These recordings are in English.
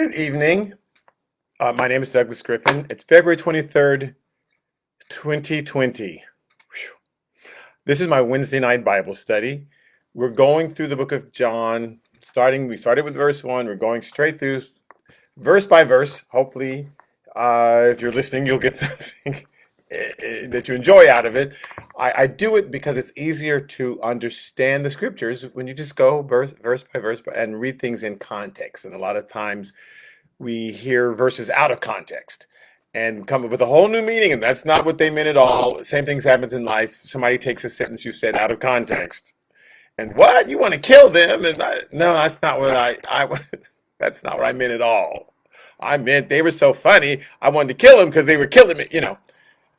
Good evening. My name is Douglas Griffin. It's February 23rd, 2020. Whew. This is my Wednesday night Bible study. We're going through the book of John, we started with verse 1. We're going straight through verse by verse. Hopefully, if you're listening, you'll get something that you enjoy out of it. I do it because it's easier to understand the scriptures when you just go verse by verse and read things in context. And a lot of times we hear verses out of context and come up with a whole new meaning, and that's not what they meant at all. Same things happens in life. Somebody takes a sentence you said out of context, and what, you want to kill them? And no, that's not what that's not what I meant at all. I meant they were so funny. I wanted to kill them because they were killing me.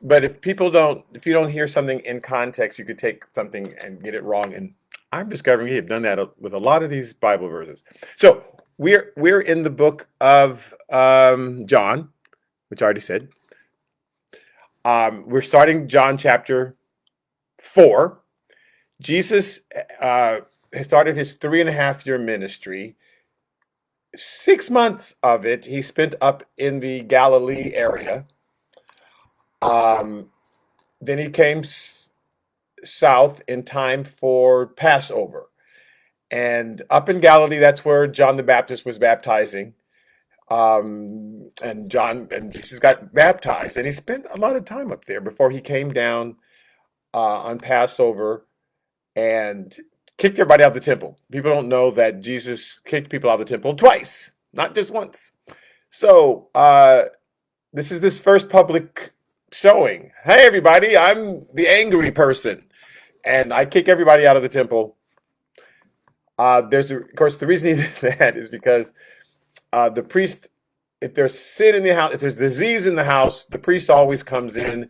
But if you don't hear something in context, you could take something and get it wrong. And I'm discovering we have done that with a lot of these Bible verses. So we're in the book of John, which I already said. We're starting John chapter 4. Jesus has started his 3.5-year ministry. 6 months of it he spent up in the Galilee area. Then he came south in time for Passover. And up in Galilee, that's where John the Baptist was baptizing. And Jesus got baptized. And he spent a lot of time up there before he came down on Passover and kicked everybody out of the temple. People don't know that Jesus kicked people out of the temple twice, not just once. So this is this first public showing. Hey, everybody, I'm the angry person. And I kick everybody out of the temple. Of course, the reason he did that is because the priest, if there's sin in the house, if there's disease in the house, the priest always comes in,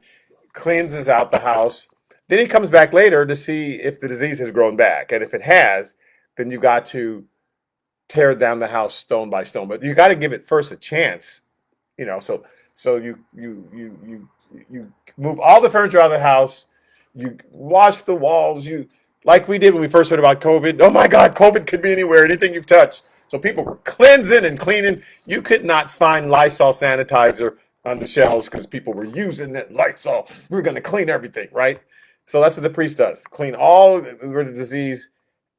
cleanses out the house. Then he comes back later to see if the disease has grown back. And if it has, then you got to tear down the house stone by stone. But you got to give it first a chance, So you move all the furniture out of the house, you wash the walls, like we did when we first heard about COVID. Oh my God, COVID could be anywhere, anything you've touched. So people were cleansing and cleaning. You could not find Lysol sanitizer on the shelves because people were using that Lysol. We're going to clean everything, right? So that's what the priest does. Clean all rid of disease.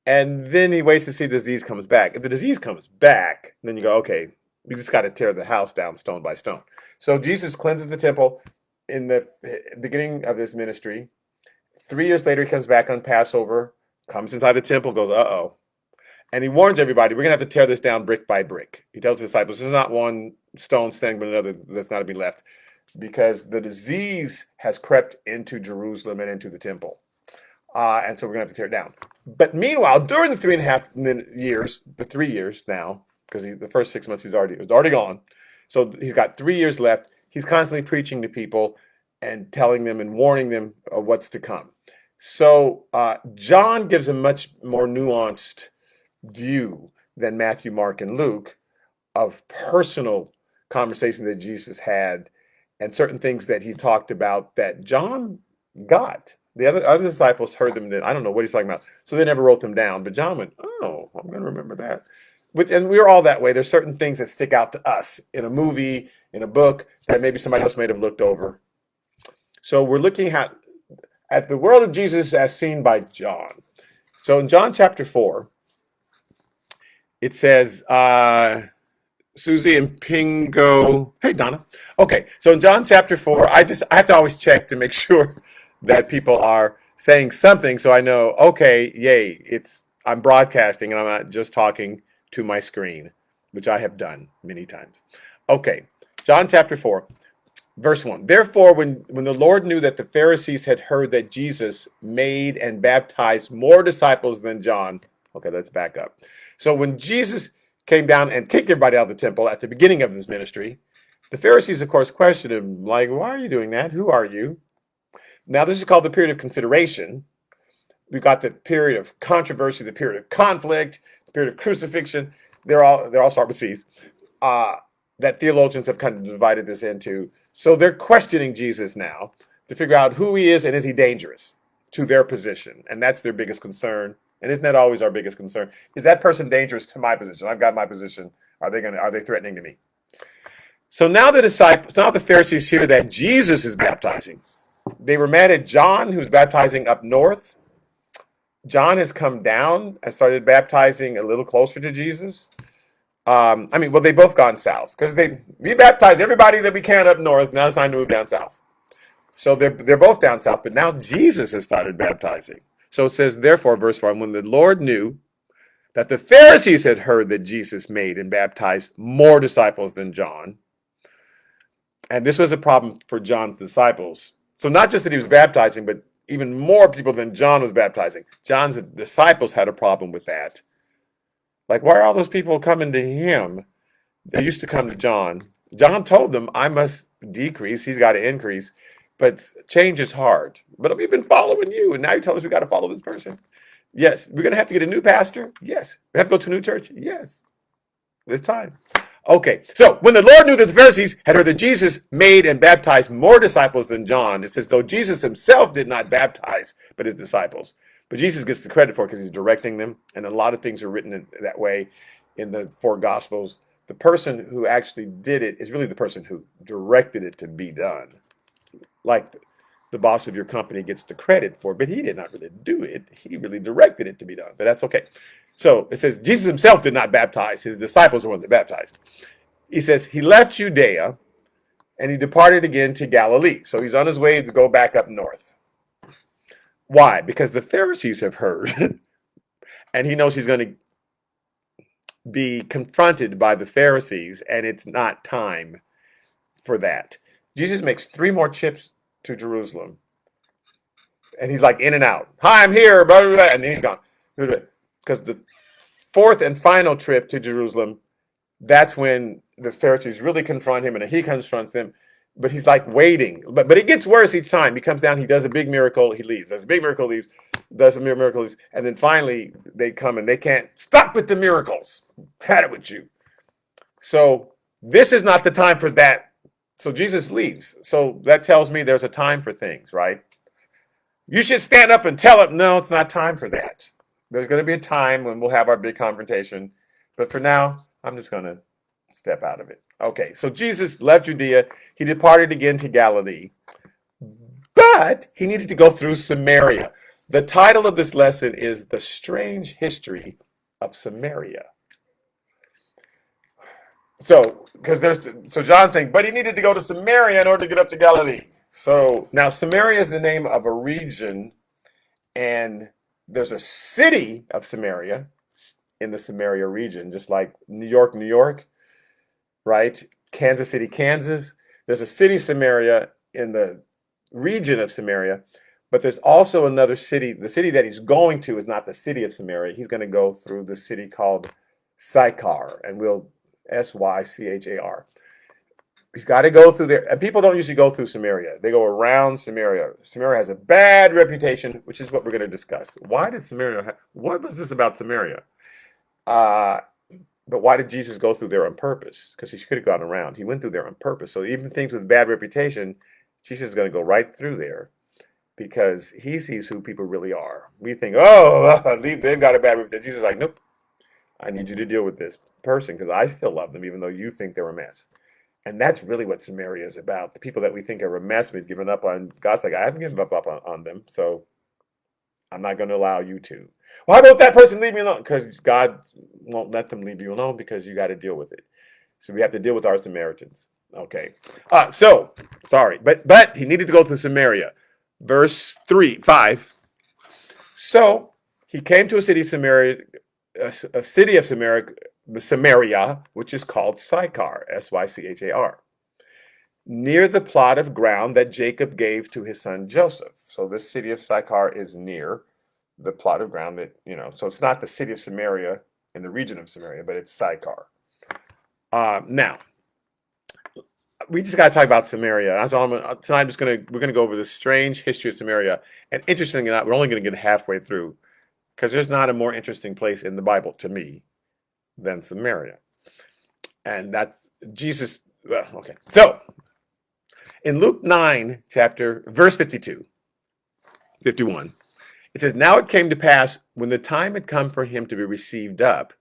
And then he waits to see the disease comes back. If the disease comes back, then you go, okay, we just got to tear the house down stone by stone. So Jesus cleanses the temple in the beginning of this ministry. 3 years later, he comes back on Passover, comes inside the temple, goes, uh-oh. And he warns everybody, we're going to have to tear this down brick by brick. He tells the disciples, this is not one stone standing but another that's not to be left, because the disease has crept into Jerusalem and into the temple. And so we're going to have to tear it down. But meanwhile, during the 3.5 years, the 3 years now, because the first 6 months it was already gone. So he's got 3 years left. He's constantly preaching to people and telling them and warning them of what's to come. So John gives a much more nuanced view than Matthew, Mark, and Luke of personal conversations that Jesus had and certain things that he talked about that John got. The other disciples heard them, and I don't know what he's talking about, so they never wrote them down. But John went, oh, I'm going to remember that. And we're all that way. There's certain things that stick out to us in a movie, in a book, that maybe somebody else might have looked over. So we're looking at the world of Jesus as seen by John. So in John chapter 4, it says, Susie and Pingo. Hey, Donna. Okay, so in John chapter 4, I have to always check to make sure that people are saying something so I know, okay, yay, I'm broadcasting and I'm not just talking to my screen, which I have done many times. Okay, John chapter 4. Verse 1, therefore, when the Lord knew that the Pharisees had heard that Jesus made and baptized more disciples than John. Okay, let's back up. So when Jesus came down and kicked everybody out of the temple at the beginning of his ministry, the Pharisees, of course, questioned him, like, why are you doing that? Who are you? Now, this is called the period of consideration. We've got the period of controversy, the period of conflict, the period of crucifixion. They're all start with C's. That theologians have kind of divided this into. So they're questioning Jesus now to figure out who he is and is he dangerous to their position. And that's their biggest concern. And isn't that always our biggest concern? Is that person dangerous to my position? I've got my position. Are they threatening to me? So now the Pharisees hear that Jesus is baptizing. They were mad at John, who's baptizing up north. John has come down and started baptizing a little closer to Jesus. Well, they both gone south because we baptize everybody that we can up north. Now it's time to move down south. So they're both down south, but now Jesus has started baptizing. So it says, therefore, verse 4, when the Lord knew that the Pharisees had heard that Jesus made and baptized more disciples than John, and this was a problem for John's disciples. So not just that he was baptizing, but even more people than John was baptizing. John's disciples had a problem with that. Like, why are all those people coming to him? They used to come to John. John told them, I must decrease. He's got to increase. But change is hard. But we've been following you, and now you tell us we got to follow this person. Yes. We're going to have to get a new pastor. Yes. We have to go to a new church. Yes. It's time. Okay. So when the Lord knew that the Pharisees had heard that Jesus made and baptized more disciples than John, it says, though Jesus himself did not baptize, but his disciples. But Jesus gets the credit for it because he's directing them. And a lot of things are written in that way in the four Gospels. The person who actually did it is really the person who directed it to be done. Like the boss of your company gets the credit for it, but he did not really do it. He really directed it to be done, but that's okay. So it says Jesus himself did not baptize. His disciples are the ones that baptized. He says he left Judea and he departed again to Galilee. So he's on his way to go back up north. Why? Because the Pharisees have heard and he knows he's going to be confronted by the Pharisees and it's not time for that. Jesus makes 3 more trips to Jerusalem. And he's like in and out. Hi, I'm here. Blah, blah, blah, and then he's gone. Because the 4th and final trip to Jerusalem, that's when the Pharisees really confront him and he confronts them. But he's like waiting. But it gets worse each time. He comes down, he does a big miracle, he leaves. Does a big miracle, leaves. Does a miracle, leaves. And then finally they come and they can't stop with the miracles. Had it with you. So this is not the time for that. So Jesus leaves. So that tells me there's a time for things, right? You should stand up and tell him, no, it's not time for that. There's going to be a time when we'll have our big confrontation. But for now, I'm just going to step out of it. Okay, so Jesus left Judea. He departed again to Galilee. But he needed to go through Samaria. The title of this lesson is The Strange History of Samaria. So John's saying, but he needed to go to Samaria in order to get up to Galilee. So now Samaria is the name of a region, and there's a city of Samaria in the Samaria region, just like New York, right? Kansas City, Kansas. There's a city Samaria in the region of Samaria, but there's also another city. The city that he's going to is not the city of Samaria. He's going to go through the city called Sychar, and we'll Sychar. He's got to go through there. And people don't usually go through Samaria. They go around Samaria. Samaria has a bad reputation, which is what we're going to discuss. What was this about Samaria? But why did Jesus go through there on purpose? Because he could have gone around. He went through there on purpose. So even things with bad reputation, Jesus is going to go right through there because he sees who people really are. We think, they've got a bad reputation. Jesus is like, nope. I need you to deal with this person because I still love them even though you think they're a mess. And that's really what Samaria is about. The people that we think are a mess, we've given up on. God's like, I haven't given up on them, so I'm not going to allow you to. Why won't that person leave me alone? Because God won't let them leave you alone because you got to deal with it. So we have to deal with our Samaritans. Okay. Sorry. But he needed to go through Samaria. Verse 5. So he came to a city of Samaria, which is called Sychar, Sychar, near the plot of ground that Jacob gave to his son Joseph. So this city of Sychar is near the plot of ground that, so it's not the city of Samaria in the region of Samaria, but it's Sychar. Now, we just got to talk about Samaria. Tonight we're going to go over the strange history of Samaria. And interestingly enough, we're only going to get halfway through because there's not a more interesting place in the Bible to me than Samaria. And that's Jesus. Well, okay. So in Luke 9, verse 51, it says, now it came to pass when the time had come for him to be received up,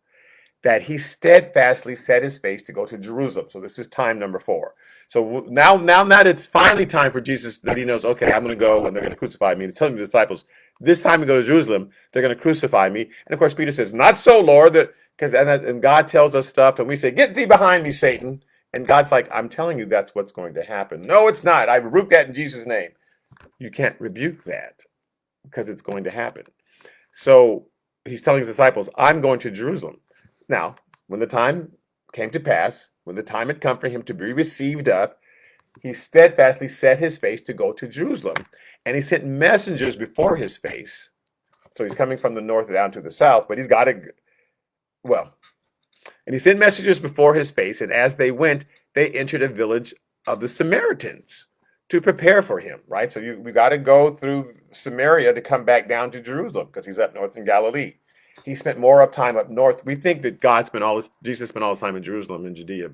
that he steadfastly set his face to go to Jerusalem. So this is time number 4. So now that it's finally time for Jesus, that he knows, okay, I'm going to go and they're going to crucify me. He's telling the disciples, this time to go to Jerusalem, they're going to crucify me. And of course, Peter says, not so, Lord, and God tells us stuff, and we say, get thee behind me, Satan. And God's like, I'm telling you that's what's going to happen. No, it's not. I rebuke that in Jesus' name. You can't rebuke that because it's going to happen. So he's telling his disciples, I'm going to Jerusalem. Now, when the time came to pass, when the time had come for him to be received up, he steadfastly set his face to go to Jerusalem. And he sent messengers before his face. So he's coming from the north down to the south, but he's got to, well, and he sent messengers before his face, and as they went, they entered a village of the Samaritans to prepare for him, right? So we got to go through Samaria to come back down to Jerusalem because he's up north in Galilee. He spent more time up north. We think that Jesus spent all his time in Jerusalem and Judea.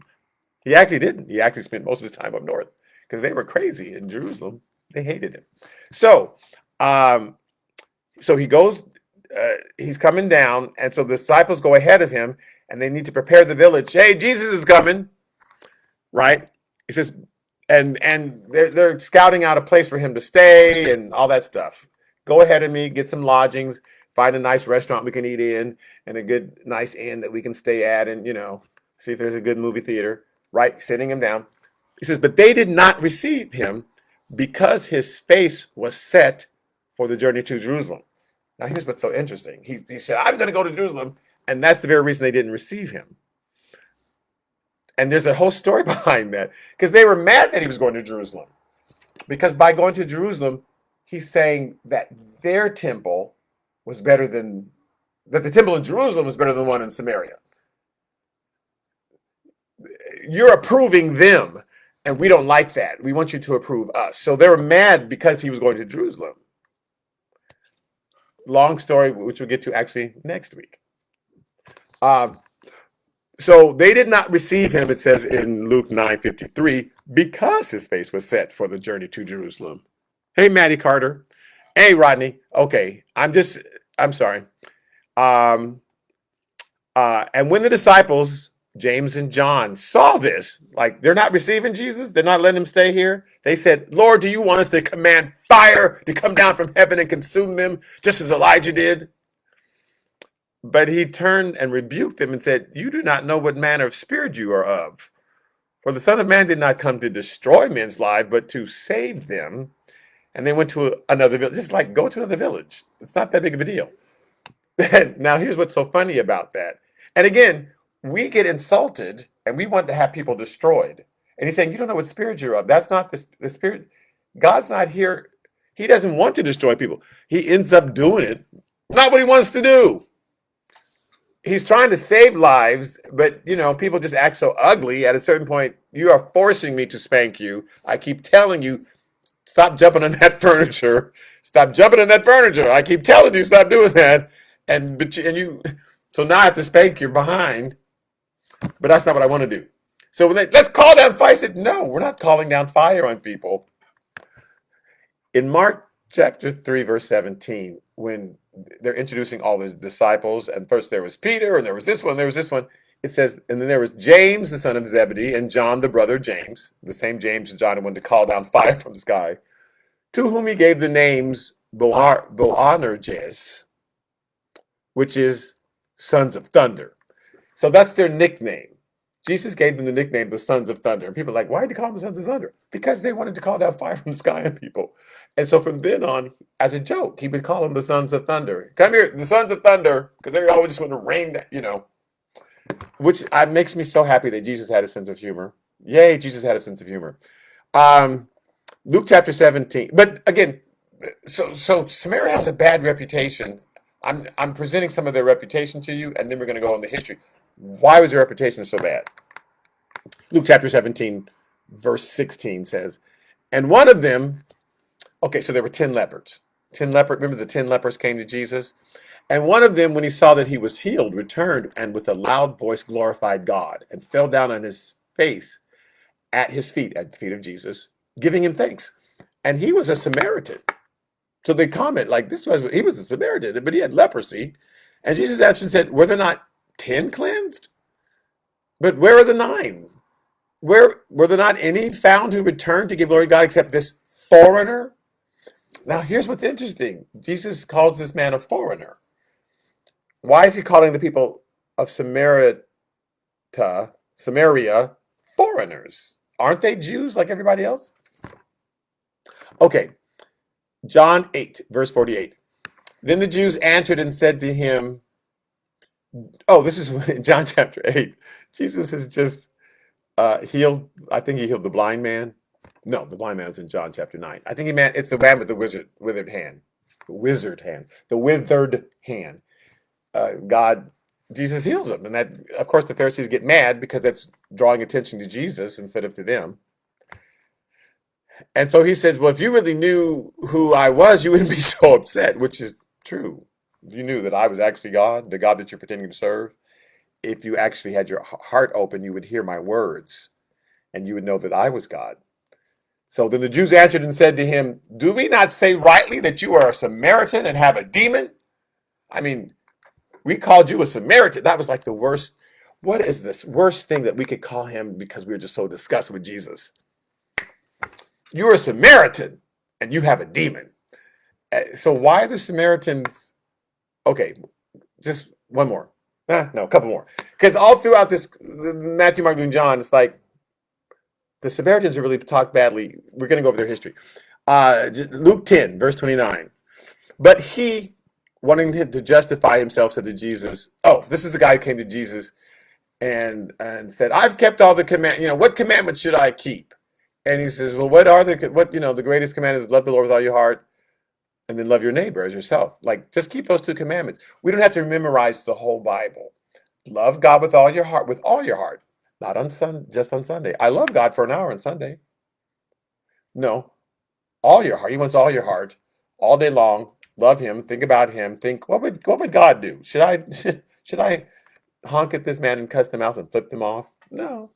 He actually didn't. He actually spent most of his time up north because they were crazy in Jerusalem. They hated him. So he goes, he's coming down, and so the disciples go ahead of him, and they need to prepare the village. Hey, Jesus is coming, right? He says, and they're scouting out a place for him to stay and all that stuff. Go ahead of me, get some lodgings, find a nice restaurant we can eat in, and a good, nice inn that we can stay at, and, see if there's a good movie theater, right? Sitting him down. He says, but they did not receive him because his face was set for the journey to Jerusalem. Now, here's what's so interesting. He said, I'm going to go to Jerusalem, and that's the very reason they didn't receive him. And there's a whole story behind that, because they were mad that he was going to Jerusalem. Because by going to Jerusalem, he's saying that their temple was better than, that the temple in Jerusalem was better than the one in Samaria. You're approving them, and we don't like that. We want you to approve us. So they were mad because he was going to Jerusalem. Long story, which we'll get to actually next week. So they did not receive him, it says in Luke 9:53, because his face was set for the journey to Jerusalem. Hey, Maddie Carter. Hey, Rodney. Okay, I'm sorry. And when the disciples, James and John, saw this, like they're not receiving Jesus, they're not letting him stay here, they said, Lord, do you want us to command fire to come down from heaven and consume them, just as Elijah did? But he turned and rebuked them and said, you do not know what manner of spirit you are of. For the Son of Man did not come to destroy men's lives, but to save them. And they went to another village. Just like, go to another village. It's not that big of a deal. Now, here's what's so funny about that. And again, we get insulted and we want to have people destroyed. And he's saying, you don't know what spirit you're of. That's not the spirit. God's not here. He doesn't want to destroy people. He ends up doing it. Not what he wants to do. He's trying to save lives, but, people just act so ugly. At a certain point, you are forcing me to spank you. I keep telling you, stop jumping on that furniture. Stop jumping on that furniture. I keep telling you, stop doing that. So now I have to spank your behind. But that's not what I want to do. So let's call down fire. I said, no, we're not calling down fire on people. In Mark chapter 3, verse 17, when they're introducing all the disciples, and first there was Peter, and there was this one, it says, and then there was James, the son of Zebedee, and John, the brother of James, the same James and John who wanted to call down fire from the sky, to whom he gave the names Boanerges, which is sons of thunder. So that's their nickname. Jesus gave them the nickname, the Sons of Thunder. And people are like, why did he call them the Sons of Thunder? Because they wanted to call down fire from the sky on people. And so from then on, as a joke, he would call them the Sons of Thunder. Come here, the Sons of Thunder, because they always just want to rain, which makes me so happy that Jesus had a sense of humor. Yay, Jesus had a sense of humor. Luke chapter 17. But again, so Samaria has a bad reputation. I'm presenting some of their reputation to you, and then we're going to go into history. Why was their reputation so bad? Luke chapter 17, verse 16 says, and one of them, okay, so there were 10 lepers. Remember the 10 lepers came to Jesus? And one of them, when he saw that he was healed, returned and with a loud voice glorified God and fell down on his face at the feet of Jesus, giving him thanks. And he was a Samaritan. So they comment like he was a Samaritan, but he had leprosy. And Jesus answered and said, were there not 10 cleansed? But where are the 9? Where were there not any found who returned to give glory to God except this foreigner? Now, here's what's interesting. Jesus calls this man a foreigner. Why is he calling the people of Samaria foreigners? Aren't they Jews like everybody else? Okay, John 8, verse 48. Then the Jews answered and said to him, oh, this is John chapter 8. Jesus has just healed, I think he healed the blind man. No, the blind man was in John chapter 9. I think it's the man with the withered hand. The withered hand. Jesus heals him. And that, of course, the Pharisees get mad because that's drawing attention to Jesus instead of to them. And so he says, well, if you really knew who I was, you wouldn't be so upset, which is true. If you knew that I was actually God, the God that you're pretending to serve, if you actually had your heart open, you would hear my words and you would know that I was God. So then the Jews answered and said to him, do we not say rightly that you are a Samaritan and have a demon? I mean, we called you a Samaritan. That was like the worst. What is this worst thing that we could call him because we were just so disgusted with Jesus? You're a Samaritan and you have a demon. So why are the Samaritans? Okay, just one more. No, a couple more. Because all throughout this, Matthew, Mark, and John, it's like the Samaritans are really talked badly. We're going to go over their history. Luke 10, verse 29. But he, wanting him to justify himself, said to Jesus, oh, this is the guy who came to Jesus and said, I've kept all the commandments. What commandments should I keep? And he says, well, the greatest commandment is love the Lord with all your heart and then love your neighbor as yourself. Like, just keep those 2 commandments. We don't have to memorize the whole Bible. Love God with all your heart, not just on Sunday. I love God for an hour on Sunday. No, all your heart. He wants all your heart, all day long. Love him. Think about him. Think, what would God do? Should I honk at this man and cuss them out and flip them off? No.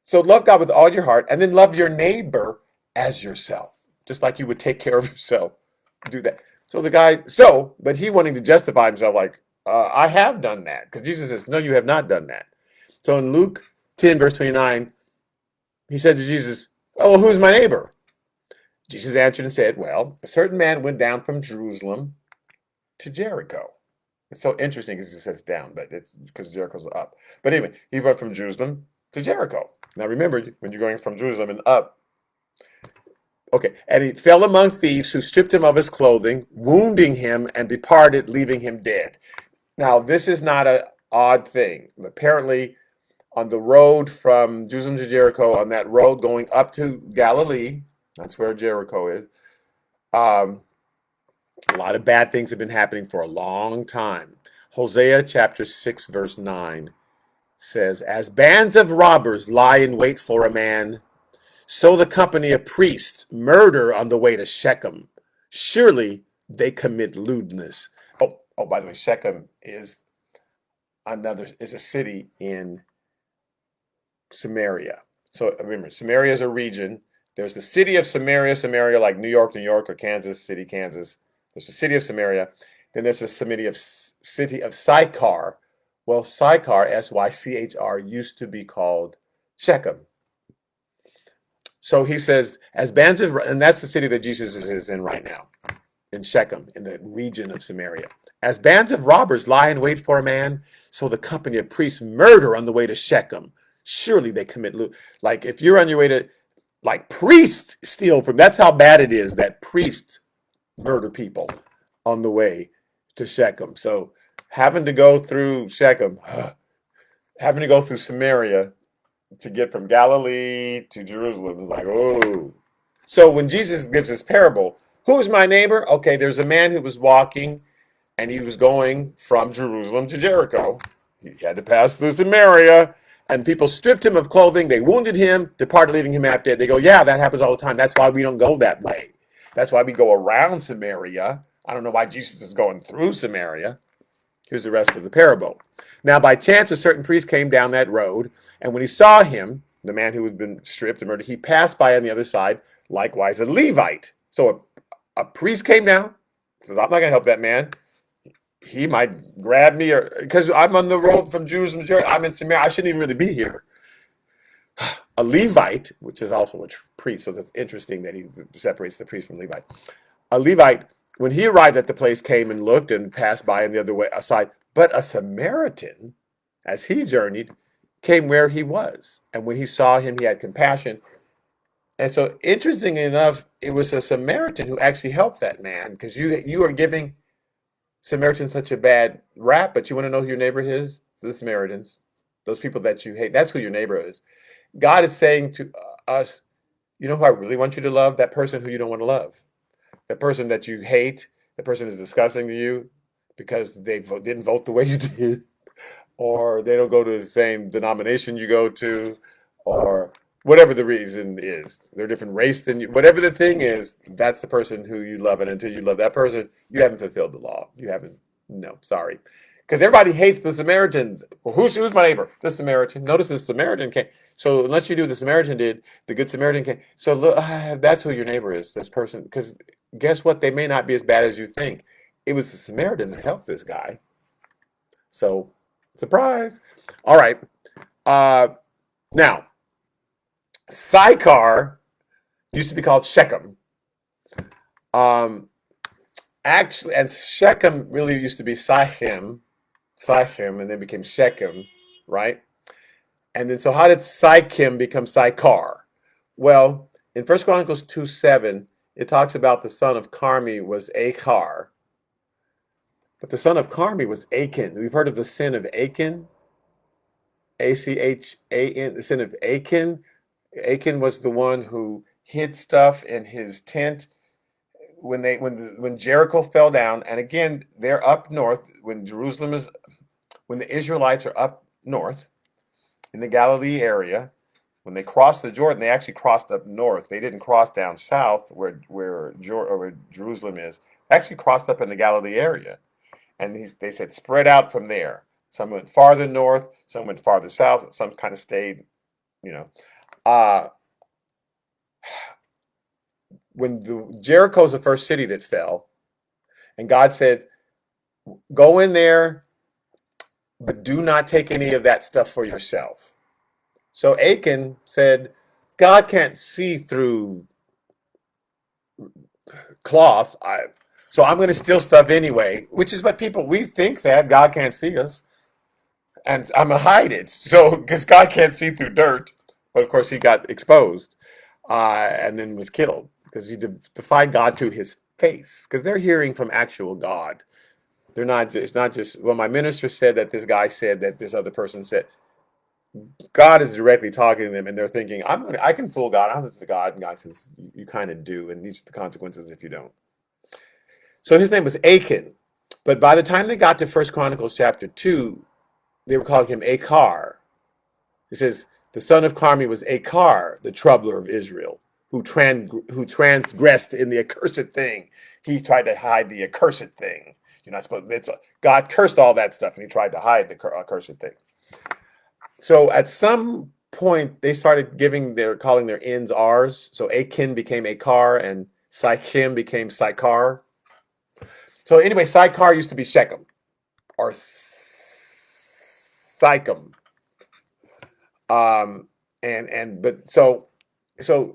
So love God with all your heart, and then love your neighbor as yourself, just like you would take care of yourself. Do that. So the guy, but he wanting to justify himself, like, I have done that, because Jesus says, no, you have not done that. So in Luke 10, verse 29, he said to Jesus, oh, well, who's my neighbor? Jesus answered and said, well, a certain man went down from Jerusalem to Jericho. It's so interesting because it says down, but it's because Jericho's up. But anyway, he went from Jerusalem to Jericho. Now remember, when you're going from Jerusalem and up, okay, and he fell among thieves who stripped him of his clothing, wounding him, and departed, leaving him dead. Now, this is not an odd thing. Apparently, on the road from Jerusalem to Jericho, on that road going up to Galilee, that's where Jericho is, a lot of bad things have been happening for a long time. Hosea chapter 6, verse 9 says, as bands of robbers lie in wait for a man, so the company of priests murder on the way to Shechem. Surely they commit lewdness. Oh, by the way, Shechem is a city in Samaria. So remember, Samaria is a region. There's the city of Samaria, like New York, or Kansas City, Kansas. There's the city of Samaria. Then there's the city of Sychar. Well, Sychar, S-Y-C-H-R, used to be called Shechem. So he says, as bands of, and that's the city that Jesus is in right now, in Shechem, in the region of Samaria. As bands of robbers lie in wait for a man, so the company of priests murder on the way to Shechem. Surely they commit like if you're on your way to, like priests steal from, that's how bad it is that priests murder people on the way to Shechem. So having to go through Shechem, having to go through Samaria to get from Galilee to Jerusalem is like, oh. So when Jesus gives this parable, who's my neighbor? Okay, there's a man who was walking and he was going from Jerusalem to Jericho. He had to pass through Samaria and people stripped him of clothing. They wounded him, departed, leaving him half dead. They go, yeah, that happens all the time. That's why we don't go that way. That's why we go around Samaria. I don't know why Jesus is going through Samaria. Here's the rest of the parable. Now, by chance, a certain priest came down that road, and when he saw him, the man who had been stripped and murdered, he passed by on the other side, likewise a Levite. So a priest came down, says, I'm not going to help that man. he might grab me, or because I'm on the road from Jerusalem, I'm in Samaria. I shouldn't even really be here. A Levite, which is also a priest, so that's interesting that he separates the priest from Levite. A Levite, when he arrived at the place, came and looked and passed by on the other way aside. But a Samaritan, as he journeyed, came where he was. And when he saw him, he had compassion. And so, interestingly enough, it was a Samaritan who actually helped that man, because you are giving Samaritans such a bad rap, but you want to know who your neighbor is? The Samaritans, those people that you hate. That's who your neighbor is. God is saying to us, you know who I really want you to love? That person who you don't want to love. That person that you hate, the person is disgusting to you because they didn't vote the way you did, or they don't go to the same denomination you go to, or whatever the reason is. They're a different race than you. Whatever the thing is, that's the person who you love. And until you love that person, you haven't fulfilled the law. You haven't. No, sorry. Because everybody hates the Samaritans. Well, who's my neighbor? The Samaritan. Notice the Samaritan came. So unless you do what the Samaritan did, the good Samaritan came. So look, that's who your neighbor is. This person. Because guess what? They may not be as bad as you think. It was the Samaritan that helped this guy. So surprise. All right. Uh, Now, Sychar used to be called Shechem. Um, Actually, and Shechem really used to be Sichem, and then became Shechem, right? And then, so how did Sichem become Sychar? Well, in First Chronicles 2:7, it talks about the son of Carmi was Achar, but the son of Carmi was Achan. We've heard of the sin of Achan, Achan, the sin of Achan. Achan was the one who hid stuff in his tent when Jericho fell down. And again, they're up north. When the Israelites are up north in the Galilee area, when they crossed the Jordan, they actually crossed up north. They didn't cross down south where Jerusalem is. They actually crossed up in the Galilee area, and they said spread out from there. Some went farther north, some went farther south, some kind of stayed, you know. Uh, when Jericho's the first city that fell, and God said, "Go in there, but do not take any of that stuff for yourself." So Achan said, "God can't see through cloth, so I'm going to steal stuff anyway," which is what we think, that God can't see us, and I'm going to hide it. So, because God can't see through dirt, but of course he got exposed, and then was killed because he defied God to his face, because they're hearing from actual God. They're not. It's not just, well, my minister said that this guy said that this other person said. God is directly talking to them, and they're thinking, I can fool God. I'm just a God. And God says, you kind of do, and these are the consequences if you don't. So his name was Achan. But by the time they got to First Chronicles chapter 2, they were calling him Achar. It says, the son of Carmi was Achar, the troubler of Israel, who transgressed in the accursed thing. He tried to hide the accursed thing. You're not supposed. God cursed all that stuff, and he tried to hide the accursed thing. So at some point, they started calling their ends R's. So Achan became Achar, and Sychem became Sychar. So anyway, Sychar used to be Shechem, or Sychem. So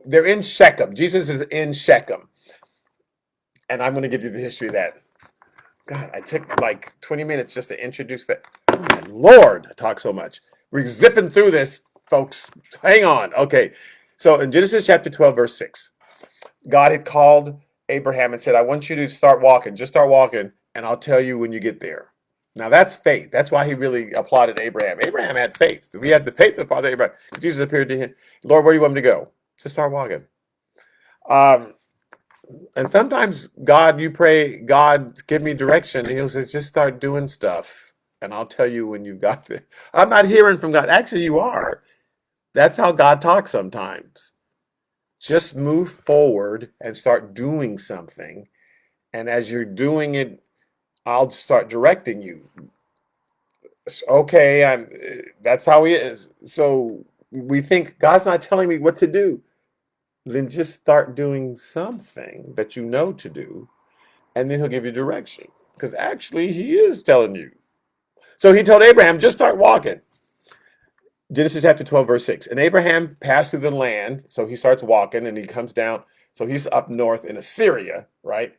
they're in Shechem. Jesus is in Shechem, and I'm going to give you the history of that. God, I took like 20 minutes just to introduce that. Oh my Lord, I talk so much. We're zipping through this, folks. Hang on. Okay. So in Genesis chapter 12, verse 6, God had called Abraham and said, I want you to start walking. Just start walking, and I'll tell you when you get there. Now, that's faith. That's why he really applauded Abraham. Abraham had faith. We had the faith of Father Abraham. Jesus appeared to him. Lord, where do you want me to go? Just start walking. And sometimes you pray, God, give me direction. And he'll say, just start doing stuff, and I'll tell you when you've got it. I'm not hearing from God. Actually, you are. That's how God talks sometimes. Just move forward and start doing something. And as you're doing it, I'll start directing you. Okay, that's how he is. So we think God's not telling me what to do. Then just start doing something that you know to do, and then he'll give you direction. because actually he is telling you. So he told Abraham, just start walking. Genesis chapter 12, verse 6. And Abraham passed through the land. So he starts walking and he comes down. So he's up north in Assyria, right?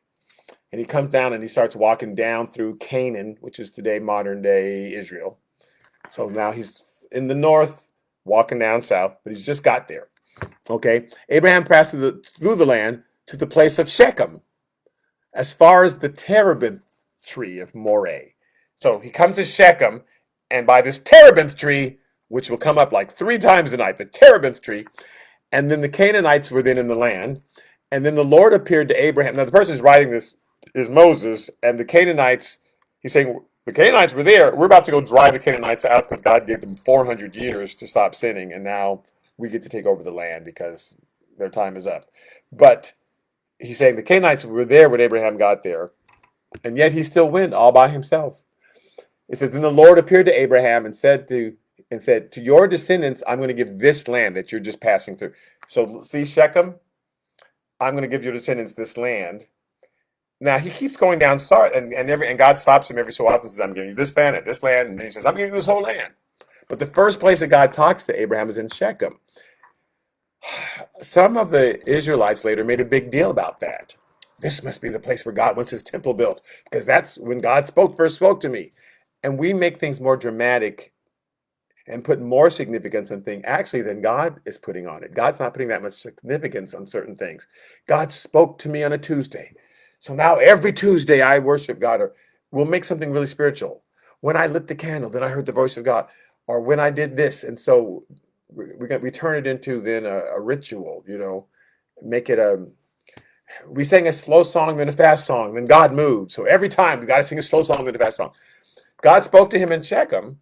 And he comes down and he starts walking down through Canaan, which is today modern day Israel. So now he's in the north, walking down south, but he's just got there. Okay. Abraham passed through the land to the place of Shechem, as far as the terebinth tree of Moreh. So he comes to Shechem, and by this terebinth tree, which will come up like 3 times a night, the terebinth tree, and then the Canaanites were then in the land, and then the Lord appeared to Abraham. Now the person who's writing this is Moses, and the Canaanites, he's saying, the Canaanites were there. We're about to go drive the Canaanites out because God gave them 400 years to stop sinning, and now we get to take over the land because their time is up. But he's saying the Canaanites were there when Abraham got there, and yet he still went all by himself. It says, then the Lord appeared to Abraham and said, to your descendants, I'm going to give this land that you're just passing through. So see Shechem? I'm going to give your descendants this land. Now he keeps going down, and God stops him every so often and says, I'm giving you this land and this land. And then he says, I'm giving you this whole land. But the first place that God talks to Abraham is in Shechem. Some of the Israelites later made a big deal about that. This must be the place where God wants his temple built, because that's when God first spoke to me. And we make things more dramatic and put more significance on things actually than God is putting on it. God's not putting that much significance on certain things. God spoke to me on a Tuesday. So now every Tuesday I worship God, or we'll make something really spiritual. When I lit the candle, then I heard the voice of God. Or when I did this. And so we turn it into then a ritual, make it we sang a slow song, then a fast song, then God moved. So every time we got to sing a slow song, then a fast song. God spoke to him in Shechem.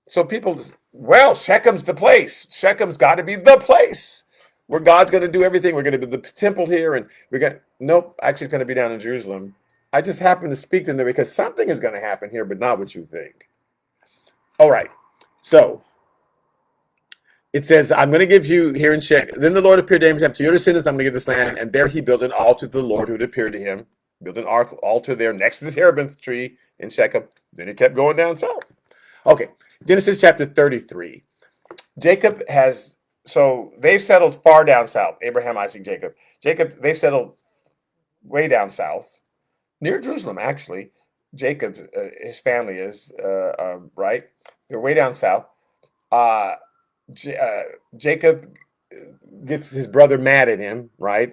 So people, well, Shechem's the place. Shechem's got to be the place where God's going to do everything. We're going to do the temple here, and nope, actually it's going to be down in Jerusalem. I just happened to speak to them because something is going to happen here, but not what you think. All right. So it says, I'm going to give you here in Shechem. Then the Lord appeared to Abraham, to your descendants, I'm going to give this land. And there he built an altar to the Lord who had appeared to him. Built an altar there next to the terebinth tree in Shechem. Then he kept going down south. Okay, Genesis chapter 33. So they've settled far down south. Abraham, Isaac, Jacob, they've settled way down south, near Jerusalem, actually. Jacob, his family is, right? They're way down south. Jacob gets his brother mad at him, right?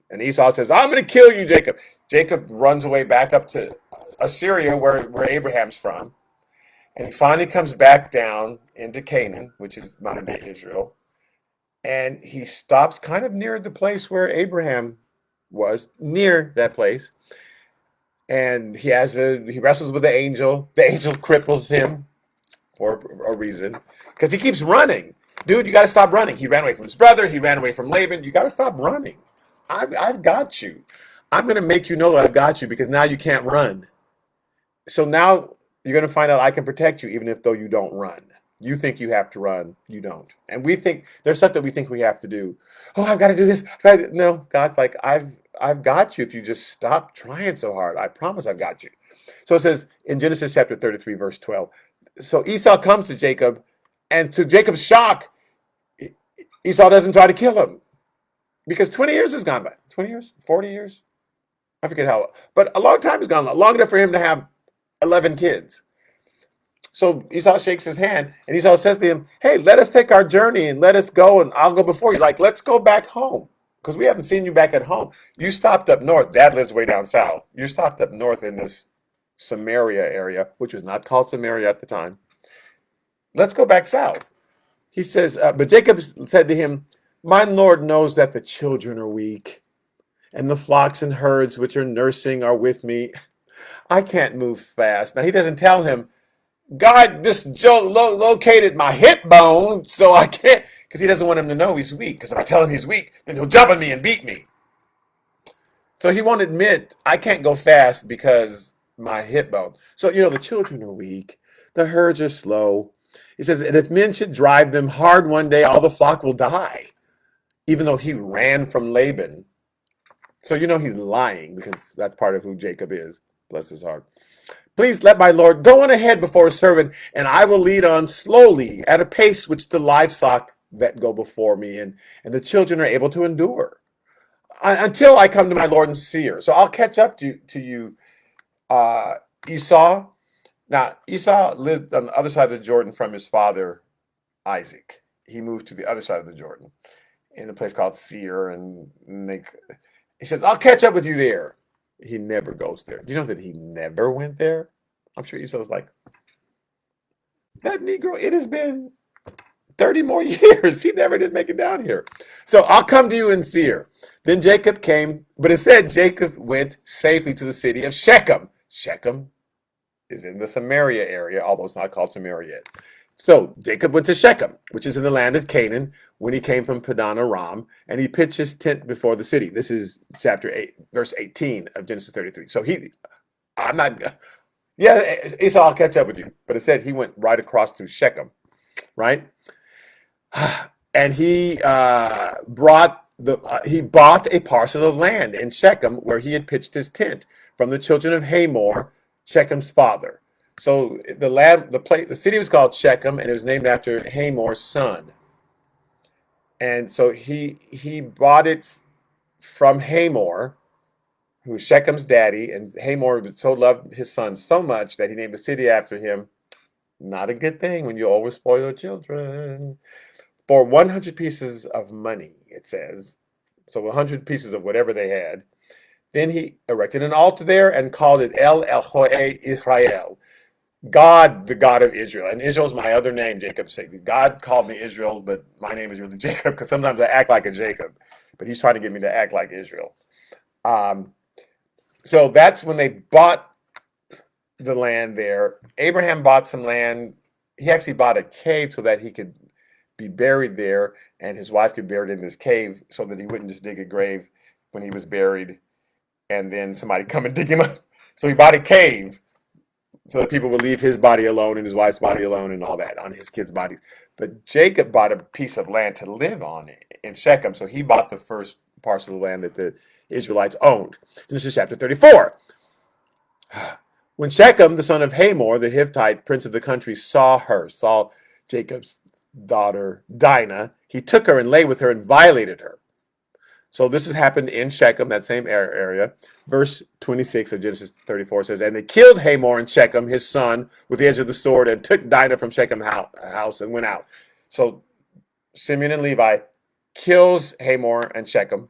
And Esau says, I'm going to kill you, Jacob. Jacob runs away back up to Assyria, where Abraham's from. And he finally comes back down into Canaan, which is modern day Israel. And he stops kind of near the place where Abraham was, near that place. And he wrestles with the angel. The angel cripples him for a reason, because he keeps running. Dude, you got to stop running. He ran away from his brother. He ran away from Laban. You got to stop running. I've got you. I'm going to make you know that I've got you, because now you can't run. So now you're going to find out I can protect you even though you don't run. You think you have to run. You don't. And we think there's stuff that we think we have to do. Oh, I've got to do this. No, God's like, I've got you if you just stop trying so hard. I promise I've got you. So it says in Genesis chapter 33, verse 12. So Esau comes to Jacob, and to Jacob's shock, Esau doesn't try to kill him, because 20 years has gone by. 20 years? 40 years? I forget how, but a long time has gone by, long enough for him to have 11 kids. So Esau shakes his hand, and Esau says to him, hey, let us take our journey and let us go, and I'll go before you. Like, let's go back home, because we haven't seen you back at home. You stopped up north. Dad lives way down south. You stopped up north in this Samaria area, which was not called Samaria at the time. Let's go back south. He says, but Jacob said to him, my Lord knows that the children are weak, and the flocks and herds which are nursing are with me. I can't move fast. Now, he doesn't tell him, God located my hip bone, so I can't, because he doesn't want him to know he's weak. Because if I tell him he's weak, then he'll jump on me and beat me. So he won't admit, I can't go fast because my hip bone. So, the children are weak. The herds are slow. He says, and if men should drive them hard one day, all the flock will die, even though he ran from Laban. So he's lying, because that's part of who Jacob is. Bless his heart. Please let my Lord go on ahead before his servant, and I will lead on slowly at a pace which the livestock that go before me and the children are able to endure until I come to my Lord and Seir. So I'll catch up to you, uh, Esau. Now, Esau lived on the other side of the Jordan from his father, Isaac. He moved to the other side of the Jordan in a place called Seir, he says, I'll catch up with you there. He never goes there. Do you know that he never went there? I'm sure Esau's like, that Negro, it has been 30 more years. He never did make it down here. So I'll come to you in Seir. Then Jacob came, but it said Jacob went safely to the city of Shechem. Shechem is in the Samaria area, although it's not called Samaria yet. So Jacob went to Shechem, which is in the land of Canaan, when he came from Padan Aram, and he pitched his tent before the city. This is chapter 8, verse 18 of Genesis 33. So I'm not, yeah, Esau, I'll catch up with you. But it said he went right across to Shechem, right? And he bought a parcel of land in Shechem where he had pitched his tent from the children of Hamor, Shechem's father. So the city was called Shechem, and it was named after Hamor's son. And so he bought it from Hamor, who's Shechem's daddy, and Hamor so loved his son so much that he named a city after him. Not a good thing when you always spoil your children. For 100 pieces of money, it says. So 100 pieces of whatever they had. Then he erected an altar there and called it El Elohe Israel. God, the God of Israel. And Israel is my other name, Jacob said. God called me Israel, but my name is really Jacob because sometimes I act like a Jacob. But he's trying to get me to act like Israel. So that's when they bought the land there. Abraham bought some land. He actually bought a cave so that he could be buried there, and his wife could be buried in this cave so that he wouldn't just dig a grave when he was buried and then somebody come and dig him up. So he bought a cave so that people would leave his body alone and his wife's body alone and all that on his kids' bodies. But Jacob bought a piece of land to live on in Shechem, so he bought the first parcel of land that the Israelites owned. This is chapter 34. When Shechem, the son of Hamor, the Hittite prince of the country, saw Jacob's daughter Dinah, he took her and lay with her and violated her. So this has happened in Shechem, that same area. Verse 26 of Genesis 34 says, and they killed Hamor and Shechem, his son, with the edge of the sword, and took Dinah from Shechem's house and went out. So Simeon and Levi kills Hamor and Shechem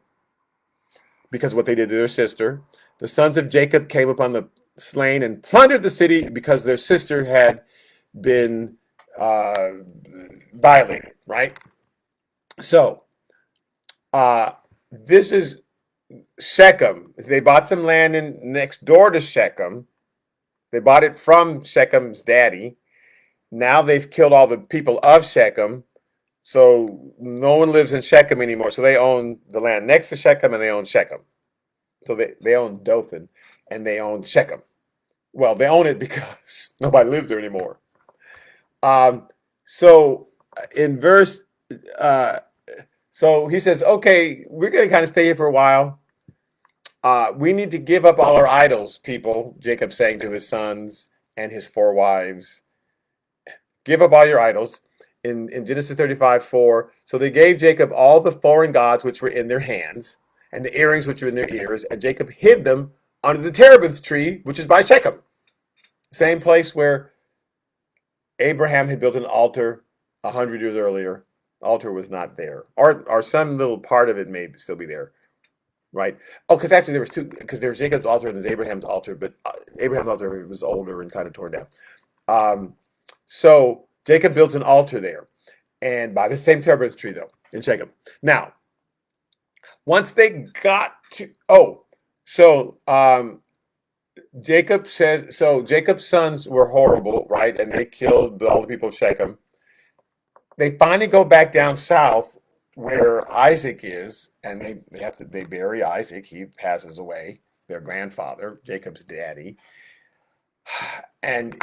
because of what they did to their sister. The sons of Jacob came upon the slain and plundered the city because their sister had been violated, right? So this is Shechem. They bought some land next door to Shechem. They bought it from Shechem's daddy. Now they've killed all the people of Shechem. So no one lives in Shechem anymore. So they own the land next to Shechem and they own Shechem. So they own Dothan and they own Shechem. Well, they own it because nobody lives there anymore. So in verse, so he says, okay, we're going to kind of stay here for a while. We need to give up all our idols, people, Jacob saying to his sons and his 4 wives. Give up all your idols. In Genesis 35:4, so they gave Jacob all the foreign gods which were in their hands and the earrings which were in their ears, and Jacob hid them under the terebinth tree, which is by Shechem. Same place where Abraham had built an altar 100 years earlier. The altar was not there. Or some little part of it may still be there. Right? Oh, because actually there was 2, because there was Jacob's altar and there's Abraham's altar, but Abraham's altar was older and kind of torn down. So Jacob built an altar there, and by the same terebinth tree, though, in Shechem. Now, once they got to, Jacob says, so Jacob's sons were horrible, right? And they killed all the people of Shechem. They finally go back down south where Isaac is, and they bury Isaac. He passes away, their grandfather, Jacob's daddy. And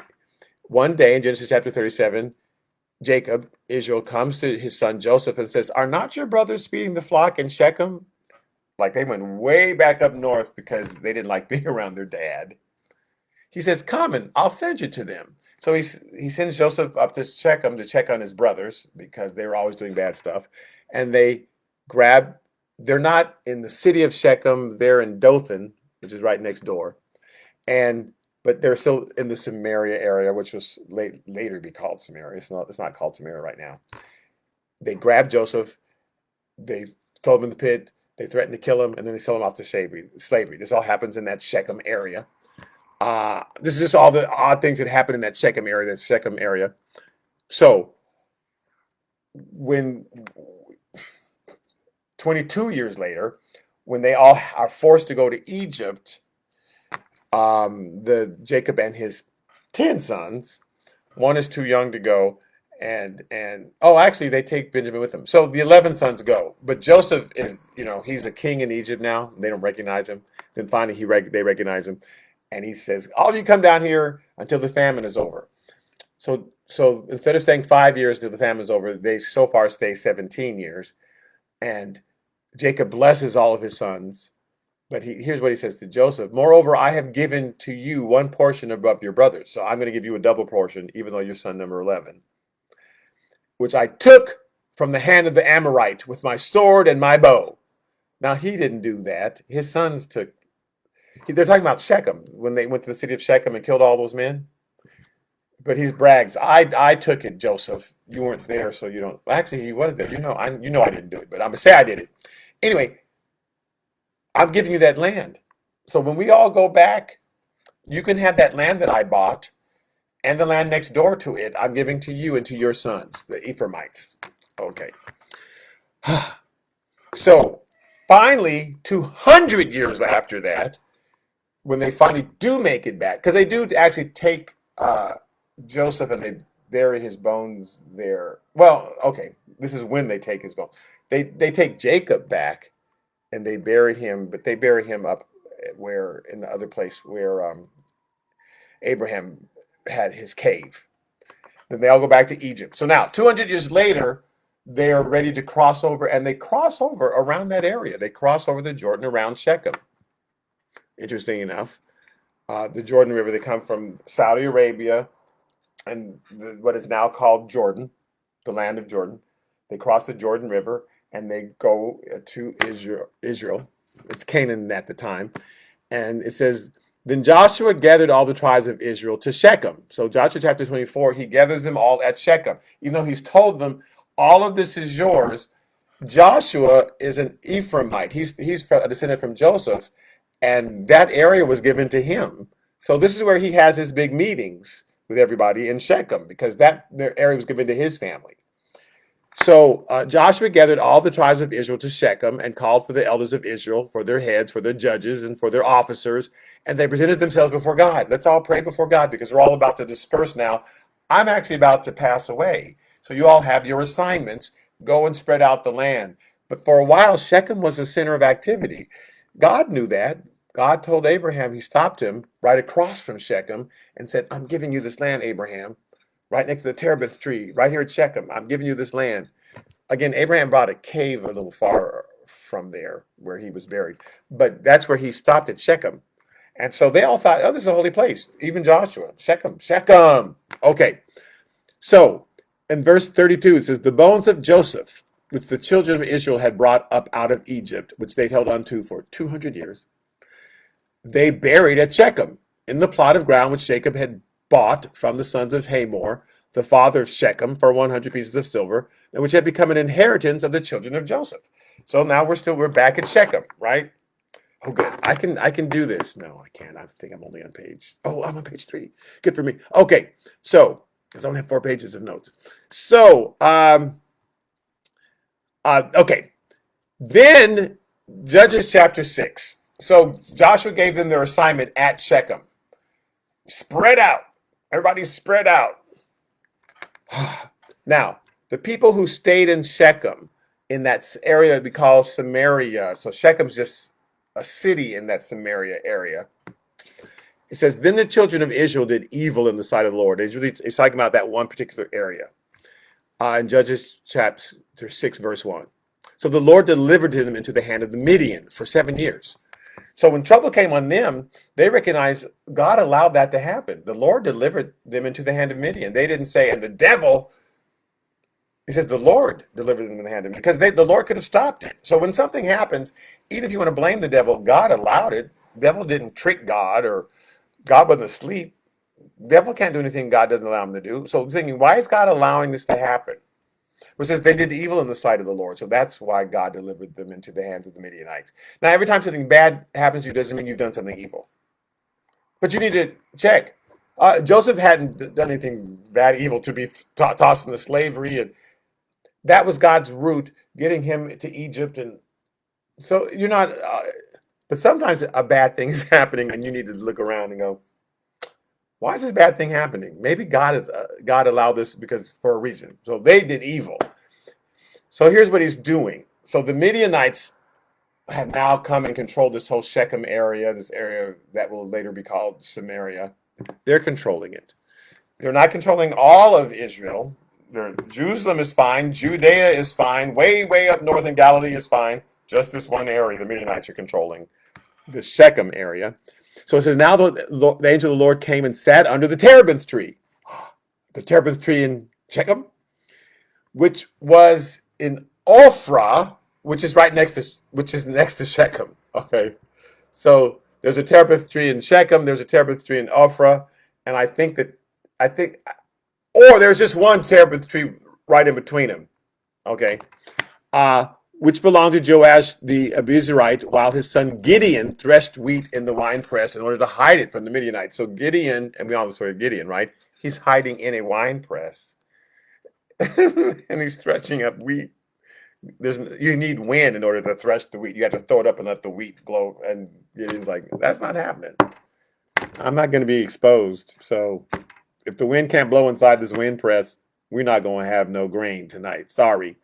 one day in Genesis chapter 37, Israel comes to his son Joseph and says, are not your brothers feeding the flock in Shechem? Like they went way back up north because they didn't like being around their dad. He says, come and I'll send you to them. So he sends Joseph up to Shechem to check on his brothers because they were always doing bad stuff. And grab, they're not in the city of Shechem, they're in Dothan, which is right next door. But they're still in the Samaria area, which was later be called Samaria. It's not called Samaria right now. They grab Joseph, they throw him in the pit, they threaten to kill him, and then they sell him off to slavery. This all happens in that Shechem area. This is just all the odd things that happen in that Shechem area. So when 22 years later, when they all are forced to go to Egypt, Jacob and his 10 sons, one is too young to go, and actually they take Benjamin with them. So the 11 sons go, but Joseph is, he's a king in Egypt now. They don't recognize him. Then finally they recognize him, and he says, all of you come down here until the famine is over. So instead of saying 5 years till the famine is over, they so far stay 17 years, and Jacob blesses all of his sons. But here's what he says to Joseph. Moreover, I have given to you one portion above your brothers. So I'm going to give you a double portion, even though you're son number 11, which I took from the hand of the Amorite with my sword and my bow. Now, he didn't do that. His sons took. They're talking about Shechem, when they went to the city of Shechem and killed all those men. But he brags, I took it, Joseph. You weren't there, so you don't. Actually, he was there. I didn't do it, but I'm going to say I did it. Anyway, I'm giving you that land. So when we all go back, you can have that land that I bought and the land next door to it. I'm giving to you and to your sons, the Ephraimites. Okay. So finally, 200 years after that, when they finally do make it back, because they do actually take Joseph and they bury his bones there. Well, okay, this is when they take his bones. They take Jacob back. And they bury him, but they bury him up in the other place where Abraham had his cave. Then they all go back to Egypt. So now, 200 years later, they are ready to cross over, and they cross over around that area. They cross over the Jordan around Shechem. Interesting enough, the Jordan River, they come from Saudi Arabia and what is now called Jordan, the land of Jordan. They cross the Jordan River, and they go to Israel. It's Canaan at the time. And it says, then Joshua gathered all the tribes of Israel to Shechem. So Joshua chapter 24, he gathers them all at Shechem. Even though he's told them, all of this is yours, Joshua is an Ephraimite. He's a descendant from Joseph, and that area was given to him. So this is where he has his big meetings with everybody in Shechem, because that area was given to his family. So Joshua gathered all the tribes of Israel to Shechem and called for the elders of Israel, for their heads, for their judges, and for their officers. And they presented themselves before God. Let's all pray before God, because we're all about to disperse now. I'm actually about to pass away. So you all have your assignments. Go and spread out the land. But for a while, Shechem was the center of activity. God knew that. God told Abraham, he stopped him right across from Shechem and said, I'm giving you this land, Abraham. Right next to the terebinth tree, right here at Shechem. I'm giving you this land. Again, Abraham bought a cave a little far from there where he was buried. But that's where he stopped at Shechem. And so they all thought, oh, this is a holy place. Even Joshua, Shechem. Okay. So in verse 32, it says, the bones of Joseph, which the children of Israel had brought up out of Egypt, which they held onto for 200 years, they buried at Shechem in the plot of ground which Jacob had bought from the sons of Hamor, the father of Shechem, for 100 pieces of silver, and which had become an inheritance of the children of Joseph. So now we're back at Shechem, right? Oh, good. I can do this. No, I can't. I think I'm only on page. Oh, I'm on page 3. Good for me. Okay, so because I only have 4 pages of notes. So, okay. Then Judges chapter 6. So Joshua gave them their assignment at Shechem. Spread out. Everybody spread out. Now, the people who stayed in Shechem, in that area that we call Samaria, so Shechem's just a city in that Samaria area. It says, then the children of Israel did evil in the sight of the Lord. It's talking about that one particular area. In Judges chapter 6, verse 1. So the Lord delivered them into the hand of the Midian for 7 years. So when trouble came on them, they recognized God allowed that to happen. The Lord delivered them into the hand of Midian. They didn't say, and the devil, he says the Lord delivered them in the hand of Midian, because the Lord could have stopped it. So when something happens, even if you want to blame the devil, God allowed it. The devil didn't trick God, or God wasn't asleep. The devil can't do anything God doesn't allow him to do. So I'm thinking, why is God allowing this to happen? It says they did evil in the sight of the Lord. So that's why God delivered them into the hands of the Midianites. Now, every time something bad happens to you doesn't mean you've done something evil. But you need to check. Joseph hadn't done anything that evil to be tossed into slavery. And that was God's route, getting him to Egypt. And so you're not, but sometimes a bad thing is happening and you need to look around and go, why is this bad thing happening? Maybe God allowed this because for a reason. So they did evil. So here's what he's doing. So the Midianites have now come and controlled this whole Shechem area, this area that will later be called Samaria. They're controlling it. They're not controlling all of Israel. Jerusalem is fine. Judea is fine. Way, way up north in Galilee is fine. Just this one area the Midianites are controlling, the Shechem area. So it says, now the angel of the Lord came and sat under the terebinth tree. The terebinth tree in Shechem, which was in Ophrah, which is next to Shechem. Okay. So there's a terebinth tree in Shechem, there's a terebinth tree in Ophrah, and or there's just one terebinth tree right in between them. Okay. Which belonged to Joash the Abiezrite, while his son Gideon threshed wheat in the winepress in order to hide it from the Midianites. So Gideon, and we all know the story of Gideon, right? He's hiding in a winepress and he's threshing up wheat. You need wind in order to thresh the wheat. You have to throw it up and let the wheat blow. And Gideon's like, that's not happening. I'm not going to be exposed. So if the wind can't blow inside this wind press, we're not going to have no grain tonight. Sorry.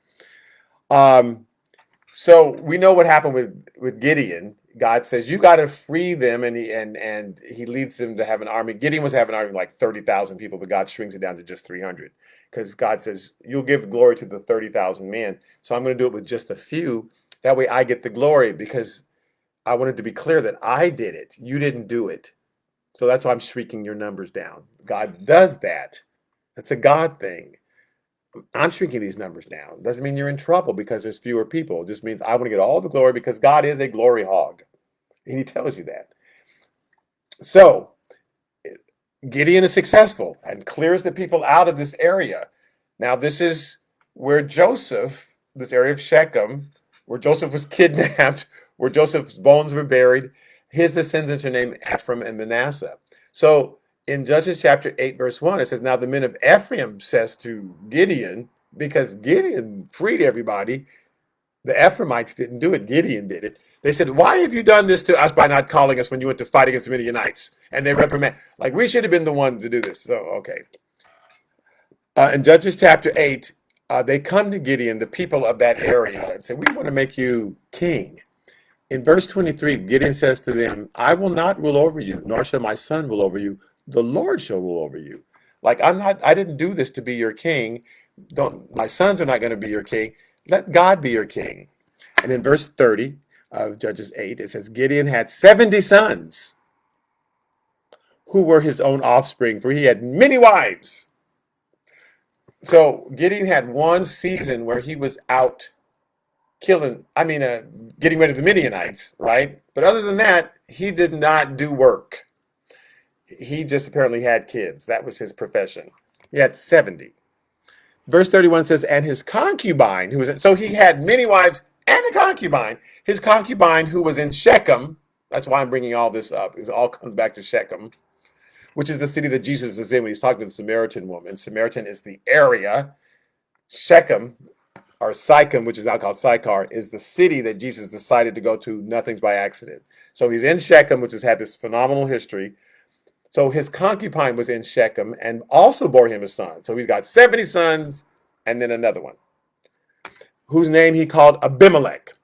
So we know what happened with Gideon. God says, you got to free them, and he leads them to have an army. Gideon was having an army of like 30,000 people, but God shrinks it down to just 300. Because God says, you'll give glory to the 30,000 men. So I'm going to do it with just a few. That way I get the glory, because I wanted to be clear that I did it. You didn't do it. So that's why I'm shrinking your numbers down. God does that. That's a God thing. I'm shrinking these numbers down. Doesn't mean you're in trouble because there's fewer people. It just means I want to get all the glory because God is a glory hog. And he tells you that. So Gideon is successful and clears the people out of this area. Now, this is where Joseph, this area of Shechem, where Joseph was kidnapped, where Joseph's bones were buried, his descendants are named Ephraim and Manasseh. So in Judges chapter 8, verse 1, it says, now the men of Ephraim says to Gideon, because Gideon freed everybody, the Ephraimites didn't do it, Gideon did it. They said, why have you done this to us by not calling us when you went to fight against the Midianites? And they reprimand, like, we should have been the one to do this. So, okay. In Judges chapter 8, they come to Gideon, the people of that area, and say, we want to make you king. In verse 23, Gideon says to them, I will not rule over you, nor shall my son rule over you. The Lord shall rule over you. Like, I didn't do this to be your king. My sons are not going to be your king. Let God be your king. And in verse 30 of Judges 8, it says, Gideon had 70 sons who were his own offspring, for he had many wives. So Gideon had one season where he was out getting rid of the Midianites, right? But other than that, he did not do work. He just apparently had kids. That was his profession. He had 70. Verse 31 says, and his concubine, so he had many wives and a concubine. His concubine who was in Shechem, that's why I'm bringing all this up, it all comes back to Shechem, which is the city that Jesus is in when he's talking to the Samaritan woman. Samaritan is the area. Shechem, or Sychem, which is now called Sychar, is the city that Jesus decided to go to. Nothing's by accident. So he's in Shechem, which has had this phenomenal history. So his concubine was in Shechem and also bore him a son. So he's got 70 sons and then another one, whose name he called Abimelech.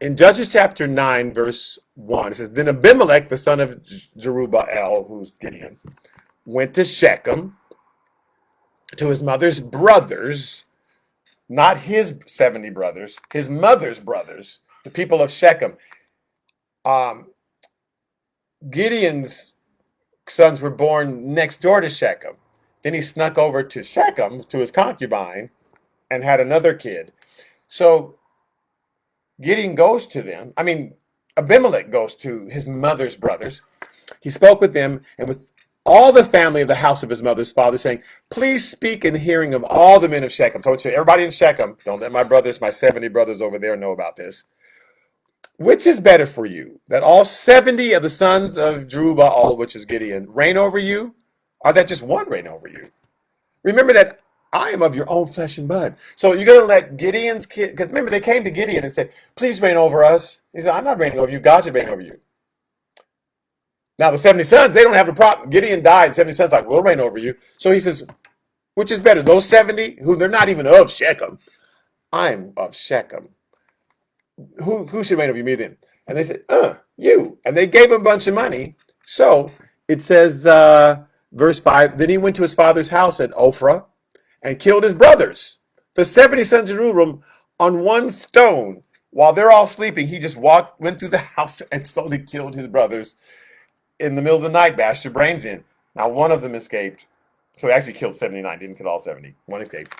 In Judges chapter 9, verse 1, it says, then Abimelech, the son of Jerubbaal, who's Gideon, went to Shechem to his mother's brothers, not his 70 brothers, his mother's brothers, the people of Shechem. Gideon's sons were born next door to Shechem. Then he snuck over to Shechem to his concubine and had another kid. So Gideon goes to them. I mean, Abimelech goes to his mother's brothers. He spoke with them and with all the family of the house of his mother's father, saying, please speak in the hearing of all the men of Shechem. So everybody in Shechem, don't let my brothers, my 70 brothers over there know about this. Which is better for you, that all 70 of the sons of Jerubbaal, which is Gideon, reign over you, or that just one reign over you? Remember that I am of your own flesh and blood. So you're going to let Gideon's kid, because remember they came to Gideon and said, please reign over us. He said, I'm not reigning over you. God should reign over you. Now the 70 sons, they don't have a problem. Gideon died. 70 sons like, we'll reign over you. So he says, which is better, those 70 who they're not even of Shechem? I'm of Shechem. Who should reign over you, me then? And they said, you. And they gave him a bunch of money. So it says, verse 5, then he went to his father's house at Ophrah and killed his brothers, the 70 sons of Reuben, on one stone. While they're all sleeping, he just went through the house and slowly killed his brothers in the middle of the night, bashed their brains in. Now, one of them escaped. So he actually killed 79, didn't kill all 70. One escaped.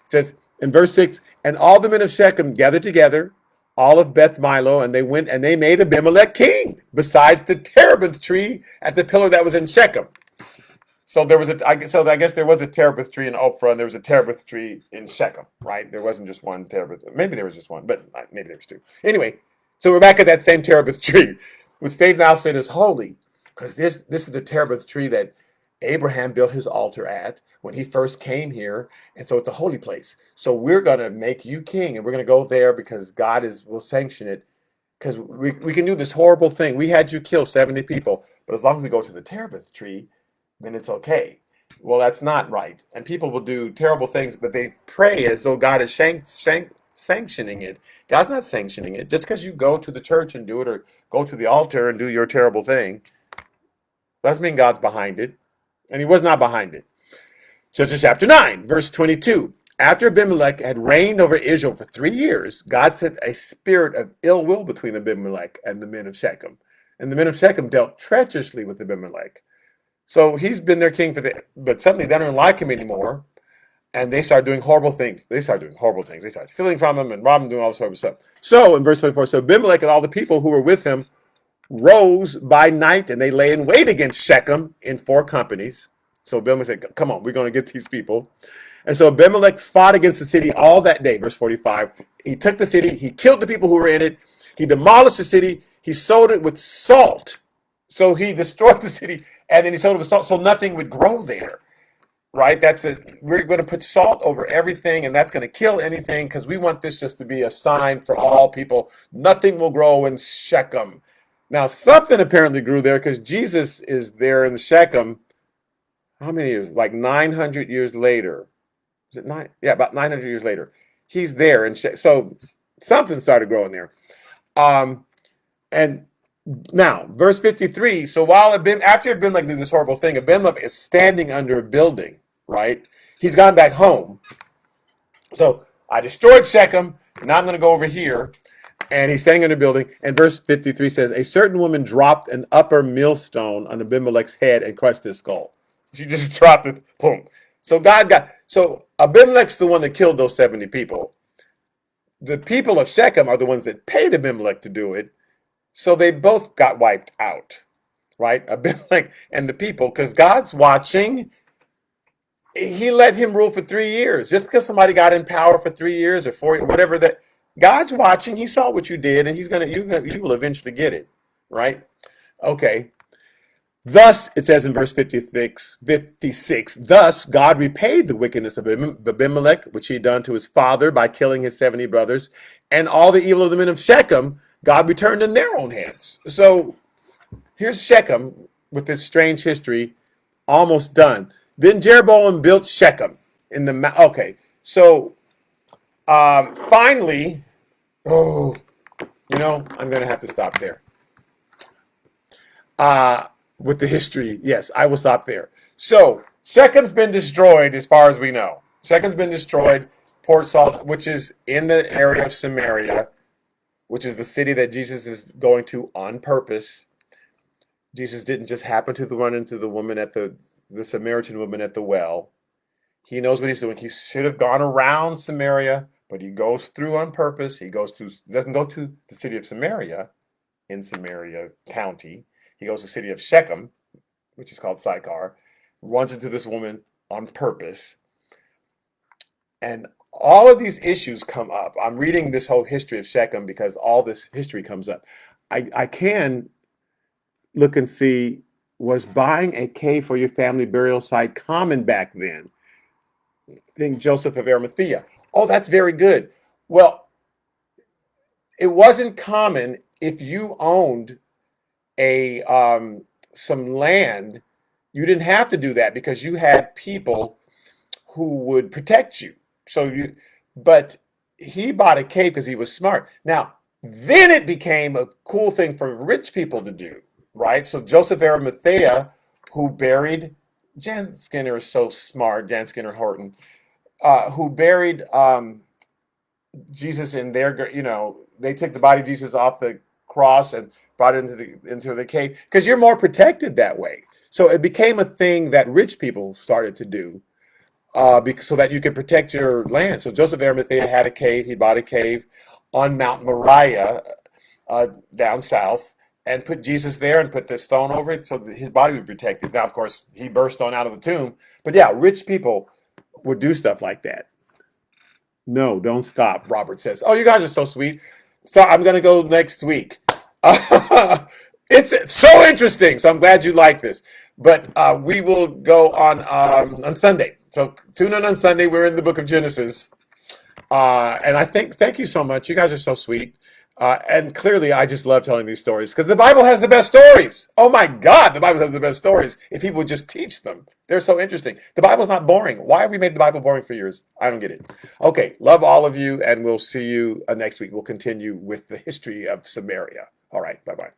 It says in verse 6, and all the men of Shechem gathered together, all of Beth Milo, and they went and they made Abimelech king, besides the terebinth tree at the pillar that was in Shechem. So there was I guess there was a terebinth tree in Ophrah, and there was a terebinth tree in Shechem, right? There wasn't just one terebinth. Maybe there was just one, but maybe there was two. Anyway, so we're back at that same terebinth tree, which they now said is holy, because this is the terebinth tree that Abraham built his altar at when he first came here, and so it's a holy place. So we're going to make you king, and we're going to go there because God will sanction it, because we can do this horrible thing. We had you kill 70 people, but as long as we go to the terebinth tree, then it's okay. Well, that's not right. And people will do terrible things, but they pray as though God is sanctioning it. God's not sanctioning it. Just because you go to the church and do it, or go to the altar and do your terrible thing, doesn't mean God's behind it. And he was not behind it. Judges chapter 9, verse 22. After Abimelech had reigned over Israel for 3 years, God sent a spirit of ill will between Abimelech and the men of Shechem. And the men of Shechem dealt treacherously with Abimelech. So he's been their king but suddenly they don't like him anymore. And they start doing horrible things. They start stealing from him and robbing him, doing all this sort of stuff. So in verse 24, so Abimelech and all the people who were with him rose by night, and they lay in wait against Shechem in 4 companies. So Abimelech said, come on, we're going to get these people. And so Abimelech fought against the city all that day, verse 45. He took the city, he killed the people who were in it, he demolished the city, he sold it with salt. So he destroyed the city, and then he sold it with salt, so nothing would grow there. Right? We're going to put salt over everything, and that's going to kill anything, because we want this just to be a sign for all people. Nothing will grow in Shechem. Now, something apparently grew there, because Jesus is there in Shechem. How many years? Like 900 years later. Is it 9? Yeah, about 900 years later. He's there. And so something started growing there. And now, verse 53. So after Abimelech did this horrible thing, Abimelech is standing under a building, right? He's gone back home. So I destroyed Shechem. Now I'm going to go over here. And he's standing in a building, and verse 53 says, a certain woman dropped an upper millstone on Abimelech's head and crushed his skull. She just dropped it, boom. So Abimelech's the one that killed those 70 people. The people of Shechem are the ones that paid Abimelech to do it, so they both got wiped out, right? Abimelech and the people, because God's watching. He let him rule for 3 years. Just because somebody got in power for 3 years or 4 years, whatever that, God's watching. He saw what you did, and you will eventually get it, right? Okay. Thus, it says in verse 56, thus God repaid the wickedness of Abimelech, which he had done to his father by killing his 70 brothers, and all the evil of the men of Shechem, God returned in their own hands. So here's Shechem with its strange history, almost done. Then Jeroboam built Shechem in the okay. So finally, I'm going to have to stop there. With the history, yes, I will stop there. So Shechem's been destroyed as far as we know. Shechem's been destroyed. Port Salt, which is in the area of Samaria, which is the city that Jesus is going to on purpose. Jesus didn't just happen to run into the woman at the Samaritan woman at the well. He knows what he's doing. He should have gone around Samaria, but he goes through on purpose. Doesn't go to the city of Samaria in Samaria County. He goes to the city of Shechem, which is called Sychar, runs into this woman on purpose. And all of these issues come up. I'm reading this whole history of Shechem because all this history comes up. I can look and see, was buying a cave for your family burial site common back then? Think Joseph of Arimathea. Oh, that's very good. Well, it wasn't common if you owned a some land. You didn't have to do that because you had people who would protect you. But he bought a cave because he was smart. Now, then it became a cool thing for rich people to do, right? So Joseph Arimathea, who buried, Jan Skinner is so smart, Jan Skinner Horton, who buried Jesus in their, they took the body of Jesus off the cross and brought it into the cave because you're more protected that way. So it became a thing that rich people started to do so that you could protect your land. So Joseph Arimathea had a cave. He bought a cave on Mount Moriah down south and put Jesus there and put this stone over it so that his body would be protected. Now, of course, he burst on out of the tomb. But yeah, rich people would do stuff like that. No, don't stop, Robert says. Oh, you guys are so sweet. So I'm going to go next week. It's so interesting. So I'm glad you like this. But we will go on Sunday. So tune in on Sunday. We're in the book of Genesis. And thank you so much. You guys are so sweet. And clearly, I just love telling these stories because the Bible has the best stories. Oh my God, the Bible has the best stories if people would just teach them. They're so interesting. The Bible's not boring. Why have we made the Bible boring for years? I don't get it. Okay, love all of you, and we'll see you next week. We'll continue with the history of Samaria. All right, bye-bye.